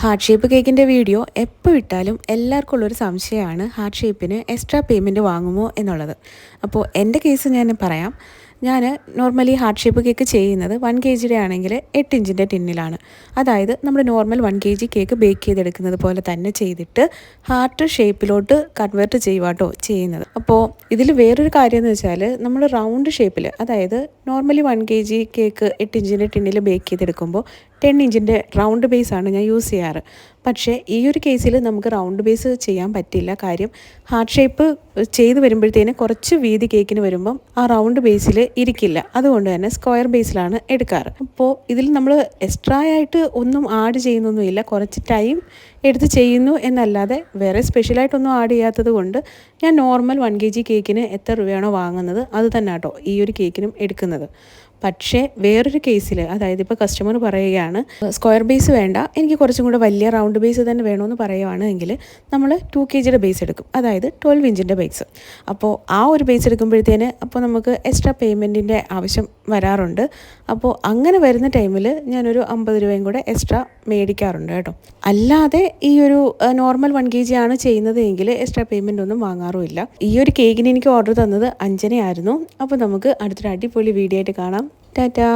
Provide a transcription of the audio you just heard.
Heart shape കേക്കിൻ്റെ video എപ്പോൾ ഇട്ടാലും എല്ലാവർക്കും ഉള്ളൊരു സംശയമാണ് ഹാർട്ട് ഷേപ്പിന് എക്സ്ട്രാ പേയ്മെൻറ്റ് വാങ്ങുമോ എന്നുള്ളത്. അപ്പോൾ എൻ്റെ കേസ് ഞാൻ പറയാം. ഞാൻ നോർമലി ഹാർട്ട് ഷേപ്പ് കേക്ക് ചെയ്യുന്നത് 1 kg ആണെങ്കിൽ 8 ഇഞ്ചിൻ്റെ ടിന്നിലാണ്. അതായത് നമ്മുടെ നോർമൽ 1 kg കേക്ക് ബേക്ക് ചെയ്തെടുക്കുന്നത് പോലെ തന്നെ ചെയ്തിട്ട് ഹാർട്ട് ഷേപ്പിലോട്ട് കൺവേർട്ട് ചെയ്യുവാട്ടോ ചെയ്യുന്നത്. അപ്പോൾ ഇതിൽ വേറൊരു കാര്യം എന്ന് വെച്ചാൽ നമ്മൾ റൗണ്ട് ഷേപ്പിൽ, അതായത് നോർമലി 1 kg കേക്ക് 8 ഇഞ്ചിൻ്റെ ടിന്നിൽ ബേക്ക് ചെയ്തെടുക്കുമ്പോൾ 10 ഇഞ്ചിൻ്റെ റൗണ്ട് ബേസാണ് ഞാൻ യൂസ് ചെയ്യാറ്. പക്ഷേ ഈ ഒരു കേസിൽ നമുക്ക് റൗണ്ട് ബേസ് ചെയ്യാൻ പറ്റില്ല. കാര്യം ഹാർട്ട് ഷേപ്പ് ചെയ്ത് വരുമ്പോഴത്തേന് കുറച്ച് വീതി കേക്കിന് വരുമ്പം ആ റൗണ്ട് ബേസിൽ ഇരിക്കില്ല. അതുകൊണ്ട് തന്നെ സ്ക്വയർ ബേസിലാണ് എടുക്കാറ്. അപ്പോൾ ഇതിൽ നമ്മൾ എക്സ്ട്രാ ആയിട്ട് ഒന്നും ആഡ് ചെയ്യുന്നൊന്നുമില്ല. കുറച്ച് ടൈം എടുത്ത് ചെയ്യുന്നു എന്നല്ലാതെ വേറെ സ്പെഷ്യലായിട്ടൊന്നും ആഡ് ചെയ്യാത്തത് കൊണ്ട് ഞാൻ നോർമൽ 1 kg കേക്കിന് എത്ര രൂപയാണോ വാങ്ങുന്നത് അത് തന്നെ കേട്ടോ ഈ ഒരു കേക്കിനും എടുക്കുന്നത്. പക്ഷേ വേറൊരു കേസിൽ, അതായത് ഇപ്പോൾ കസ്റ്റമർ പറയുകയാണ് സ്ക്വയർ ബേസ് വേണ്ട, എനിക്ക് കുറച്ചും കൂടെ വലിയ റൗണ്ട് ബേസ് തന്നെ വേണമെന്ന് പറയുകയാണെങ്കിൽ നമ്മൾ 2 kgയുടെ ബേസ് എടുക്കും, അതായത് 12 ഇഞ്ചിൻ്റെ ബേസ്. അപ്പോൾ ആ ഒരു ബേസ് എടുക്കുമ്പോഴത്തേന് അപ്പോൾ നമുക്ക് എക്സ്ട്രാ പേയ്മെൻറ്റിൻ്റെ ആവശ്യം വരാറുണ്ട്. അപ്പോൾ അങ്ങനെ വരുന്ന ടൈമിൽ ഞാനൊരു 50 രൂപയും കൂടെ എക്സ്ട്രാ മേടിക്കാറുണ്ട് കേട്ടോ. അല്ലാതെ ഈ ഒരു നോർമൽ 1 kg ആണ് ചെയ്യുന്നത് എങ്കിൽ എക്സ്ട്രാ പേയ്മെൻ്റ് ഒന്നും വാങ്ങാറുമില്ല. ഈ ഒരു കേക്കിന് എനിക്ക് ഓർഡർ തന്നത് അഞ്ജനയായിരുന്നു. അപ്പോൾ നമുക്ക് അടുത്തൊരു അടിപൊളി വീഡിയോ ആയിട്ട് കാണാം. ടാറ്റാ.